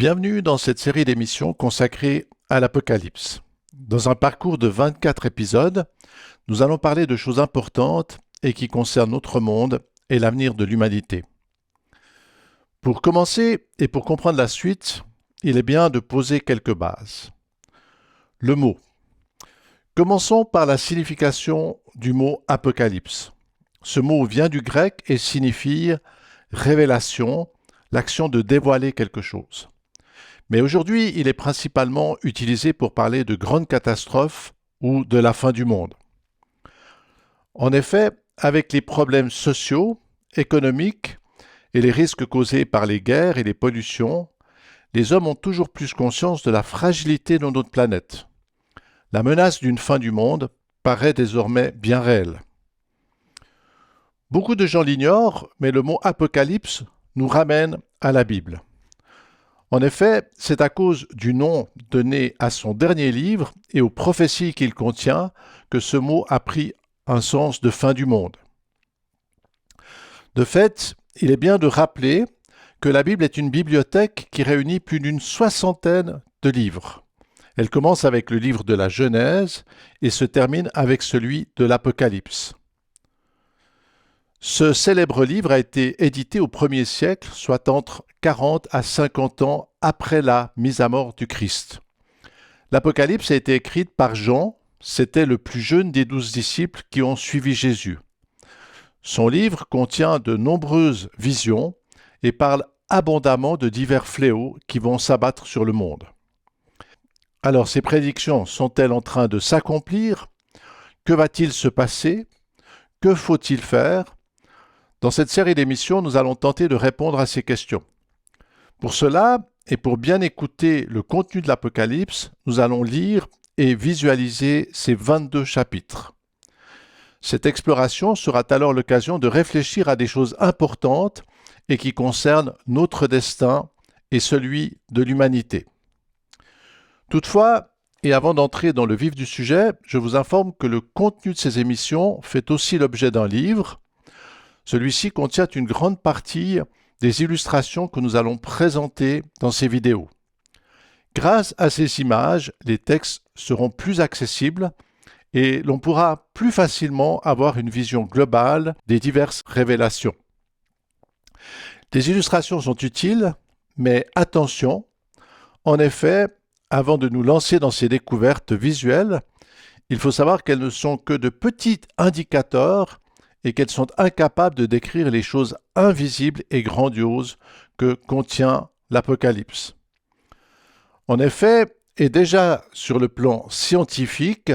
Bienvenue dans cette série d'émissions consacrée à l'Apocalypse. Dans un parcours de 24 épisodes, nous allons parler de choses importantes et qui concernent notre monde et l'avenir de l'humanité. Pour commencer et pour comprendre la suite, il est bien de poser quelques bases. Le mot. Commençons par la signification du mot Apocalypse. Ce mot vient du grec et signifie révélation, l'action de dévoiler quelque chose. Mais aujourd'hui, il est principalement utilisé pour parler de grandes catastrophes ou de la fin du monde. En effet, avec les problèmes sociaux, économiques et les risques causés par les guerres et les pollutions, les hommes ont toujours plus conscience de la fragilité de notre planète. La menace d'une fin du monde paraît désormais bien réelle. Beaucoup de gens l'ignorent, mais le mot apocalypse nous ramène à la Bible. En effet, c'est à cause du nom donné à son dernier livre et aux prophéties qu'il contient que ce mot a pris un sens de fin du monde. De fait, il est bien de rappeler que la Bible est une bibliothèque qui réunit plus d'une soixantaine de livres. Elle commence avec le livre de la Genèse et se termine avec celui de l'Apocalypse. Ce célèbre livre a été édité au 1er siècle, soit entre 40 à 50 ans après la mise à mort du Christ. L'Apocalypse a été écrite par Jean, c'était le plus jeune des 12 disciples qui ont suivi Jésus. Son livre contient de nombreuses visions et parle abondamment de divers fléaux qui vont s'abattre sur le monde. Alors, ces prédictions sont-elles en train de s'accomplir? Que va-t-il se passer? Que faut-il faire? Dans cette série d'émissions, nous allons tenter de répondre à ces questions. Pour cela, et pour bien écouter le contenu de l'Apocalypse, nous allons lire et visualiser ces 22 chapitres. Cette exploration sera alors l'occasion de réfléchir à des choses importantes et qui concernent notre destin et celui de l'humanité. Toutefois, et avant d'entrer dans le vif du sujet, je vous informe que le contenu de ces émissions fait aussi l'objet d'un livre. Celui-ci contient une grande partie des illustrations que nous allons présenter dans ces vidéos. Grâce à ces images, les textes seront plus accessibles et l'on pourra plus facilement avoir une vision globale des diverses révélations. Les illustrations sont utiles, mais attention, en effet, avant de nous lancer dans ces découvertes visuelles, il faut savoir qu'elles ne sont que de petits indicateurs et qu'elles sont incapables de décrire les choses invisibles et grandioses que contient l'Apocalypse. En effet, et déjà sur le plan scientifique,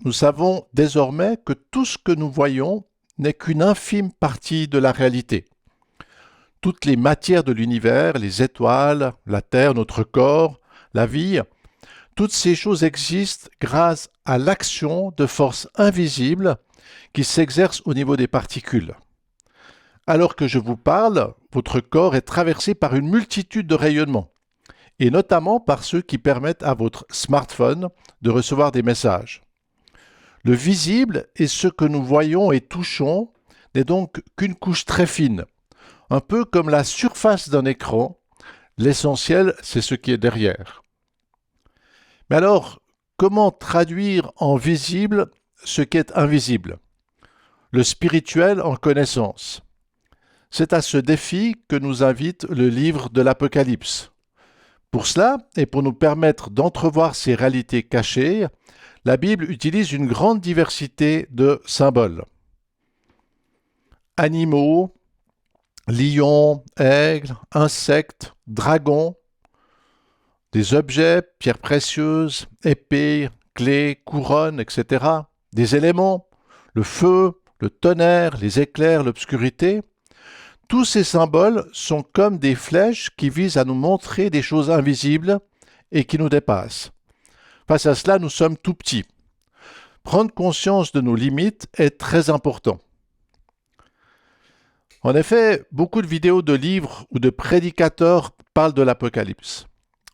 nous savons désormais que tout ce que nous voyons n'est qu'une infime partie de la réalité. Toutes les matières de l'univers, les étoiles, la Terre, notre corps, la vie, toutes ces choses existent grâce à l'action de forces invisibles qui s'exercent au niveau des particules. Alors que je vous parle, votre corps est traversé par une multitude de rayonnements, et notamment par ceux qui permettent à votre smartphone de recevoir des messages. Le visible et ce que nous voyons et touchons n'est donc qu'une couche très fine, un peu comme la surface d'un écran. L'essentiel, c'est ce qui est derrière. Mais alors, comment traduire en visible ce qui est invisible? Le spirituel en connaissance. C'est à ce défi que nous invite le livre de l'Apocalypse. Pour cela, et pour nous permettre d'entrevoir ces réalités cachées, la Bible utilise une grande diversité de symboles. Animaux, lions, aigles, insectes, dragons, des objets, pierres précieuses, épées, clés, couronnes, etc. Des éléments, le feu, le tonnerre, les éclairs, l'obscurité. Tous ces symboles sont comme des flèches qui visent à nous montrer des choses invisibles et qui nous dépassent. Face à cela, nous sommes tout petits. Prendre conscience de nos limites est très important. En effet, beaucoup de vidéos de livres ou de prédicateurs parlent de l'Apocalypse.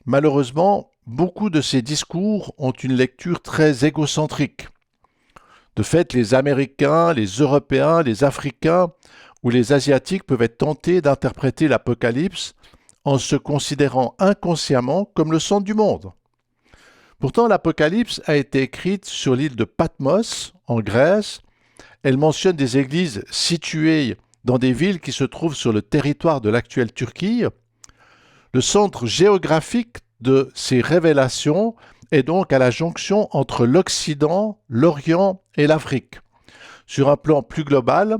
Malheureusement, beaucoup de ces discours ont une lecture très égocentrique. De fait, les Américains, les Européens, les Africains ou les Asiatiques peuvent être tentés d'interpréter l'Apocalypse en se considérant inconsciemment comme le centre du monde. Pourtant, l'Apocalypse a été écrite sur l'île de Patmos, en Grèce. Elle mentionne des églises situées dans des villes qui se trouvent sur le territoire de l'actuelle Turquie. Le centre géographique de ces révélations est donc à la jonction entre l'Occident, l'Orient et l'Afrique. Sur un plan plus global,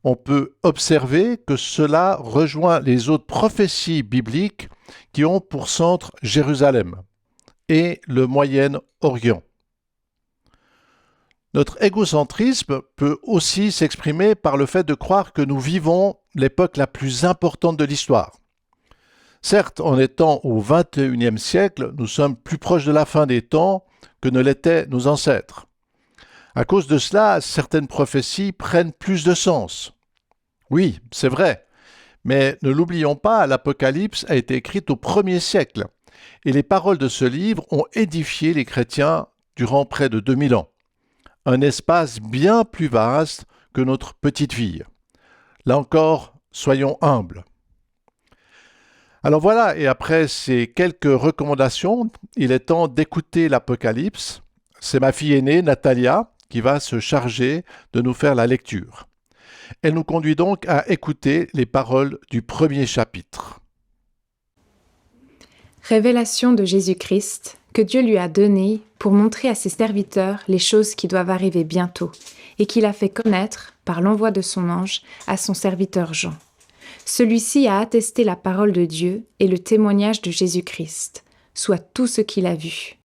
on peut observer que cela rejoint les autres prophéties bibliques qui ont pour centre Jérusalem et le Moyen-Orient. Notre égocentrisme peut aussi s'exprimer par le fait de croire que nous vivons l'époque la plus importante de l'histoire. Certes, en étant au XXIe siècle, nous sommes plus proches de la fin des temps que ne l'étaient nos ancêtres. À cause de cela, certaines prophéties prennent plus de sens. Oui, c'est vrai, mais ne l'oublions pas, l'Apocalypse a été écrite au 1er siècle, et les paroles de ce livre ont édifié les chrétiens durant près de 2000 ans. Un espace bien plus vaste que notre petite vie. Là encore, soyons humbles. Alors voilà, et après ces quelques recommandations, il est temps d'écouter l'Apocalypse. C'est ma fille aînée, Natalia, qui va se charger de nous faire la lecture. Elle nous conduit donc à écouter les paroles du 1er chapitre. Révélation de Jésus-Christ que Dieu lui a donnée pour montrer à ses serviteurs les choses qui doivent arriver bientôt et qu'il a fait connaître, par l'envoi de son ange, à son serviteur Jean. Celui-ci a attesté la parole de Dieu et le témoignage de Jésus-Christ, soit tout ce qu'il a vu.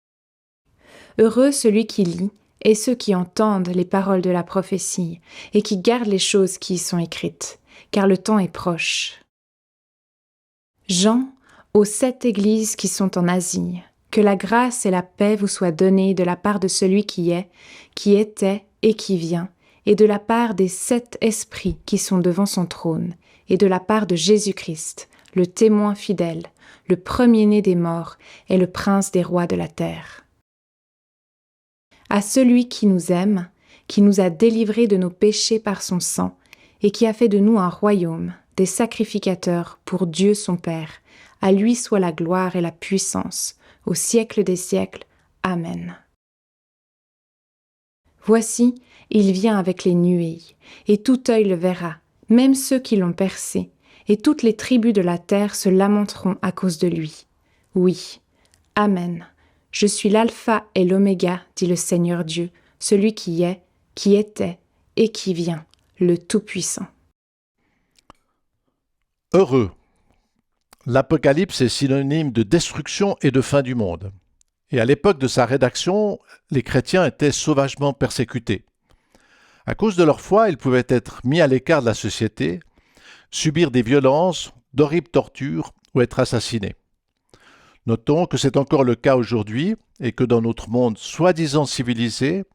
Heureux celui qui lit et ceux qui entendent les paroles de la prophétie et qui gardent les choses qui y sont écrites, car le temps est proche. Jean, aux 7 églises qui sont en Asie, que la grâce et la paix vous soient données de la part de celui qui est, qui était et qui vient, et de la part des 7 esprits qui sont devant son trône, et de la part de Jésus-Christ, le témoin fidèle, le premier-né des morts et le prince des rois de la terre. À celui qui nous aime, qui nous a délivrés de nos péchés par son sang, et qui a fait de nous un royaume, des sacrificateurs pour Dieu son Père, à lui soit la gloire et la puissance, au siècle des siècles. Amen. Voici, il vient avec les nuées, et tout œil le verra, même ceux qui l'ont percé, et toutes les tribus de la terre se lamenteront à cause de lui. Oui, Amen. Je suis l'alpha et l'oméga, dit le Seigneur Dieu, celui qui est, qui était et qui vient, le Tout-Puissant. Heureux. L'Apocalypse est synonyme de destruction et de fin du monde. Et à l'époque de sa rédaction, les chrétiens étaient sauvagement persécutés. À cause de leur foi, ils pouvaient être mis à l'écart de la société, subir des violences, d'horribles tortures ou être assassinés. Notons que c'est encore le cas aujourd'hui et que dans notre monde soi-disant civilisé,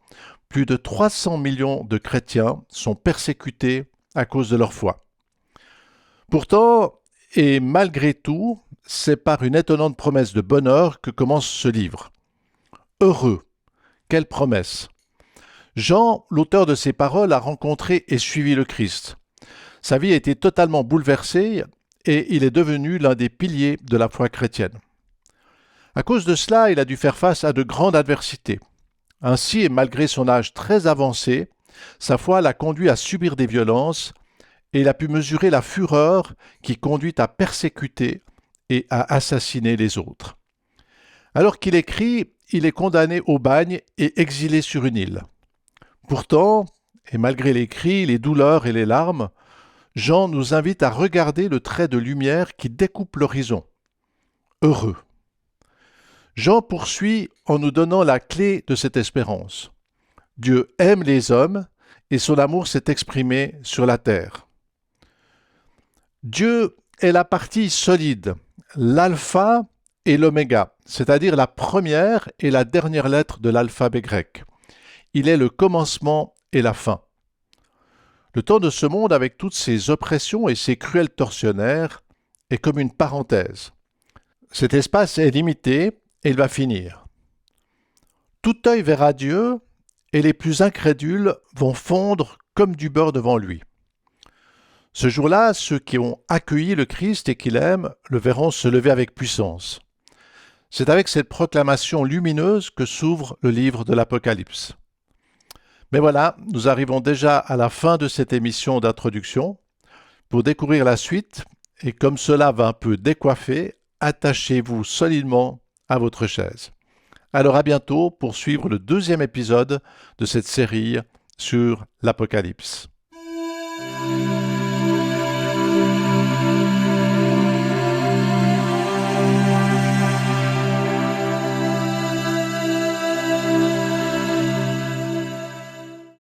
plus de 300 millions de chrétiens sont persécutés à cause de leur foi. Pourtant, et malgré tout, c'est par une étonnante promesse de bonheur que commence ce livre. Heureux! Quelle promesse! Jean, l'auteur de ces paroles, a rencontré et suivi le Christ. Sa vie a été totalement bouleversée et il est devenu l'un des piliers de la foi chrétienne. À cause de cela, il a dû faire face à de grandes adversités. Ainsi, et malgré son âge très avancé, sa foi l'a conduit à subir des violences et il a pu mesurer la fureur qui conduit à persécuter et à assassiner les autres. Alors qu'il écrit, il est condamné au bagne et exilé sur une île. Pourtant, et malgré les cris, les douleurs et les larmes, Jean nous invite à regarder le trait de lumière qui découpe l'horizon. Heureux. Jean poursuit en nous donnant la clé de cette espérance. Dieu aime les hommes et son amour s'est exprimé sur la terre. Dieu est la partie solide, l'alpha et l'oméga, c'est-à-dire la première et la dernière lettre de l'alphabet grec. Il est le commencement et la fin. Le temps de ce monde, avec toutes ses oppressions et ses cruels tortionnaires, est comme une parenthèse. Cet espace est limité et il va finir. Tout œil verra Dieu et les plus incrédules vont fondre comme du beurre devant lui. Ce jour-là, ceux qui ont accueilli le Christ et qui l'aiment le verront se lever avec puissance. C'est avec cette proclamation lumineuse que s'ouvre le livre de l'Apocalypse. Mais voilà, nous arrivons déjà à la fin de cette émission d'introduction. Pour découvrir la suite, et comme cela va un peu décoiffer, attachez-vous solidement à votre chaise. Alors à bientôt pour suivre le 2e épisode de cette série sur l'Apocalypse.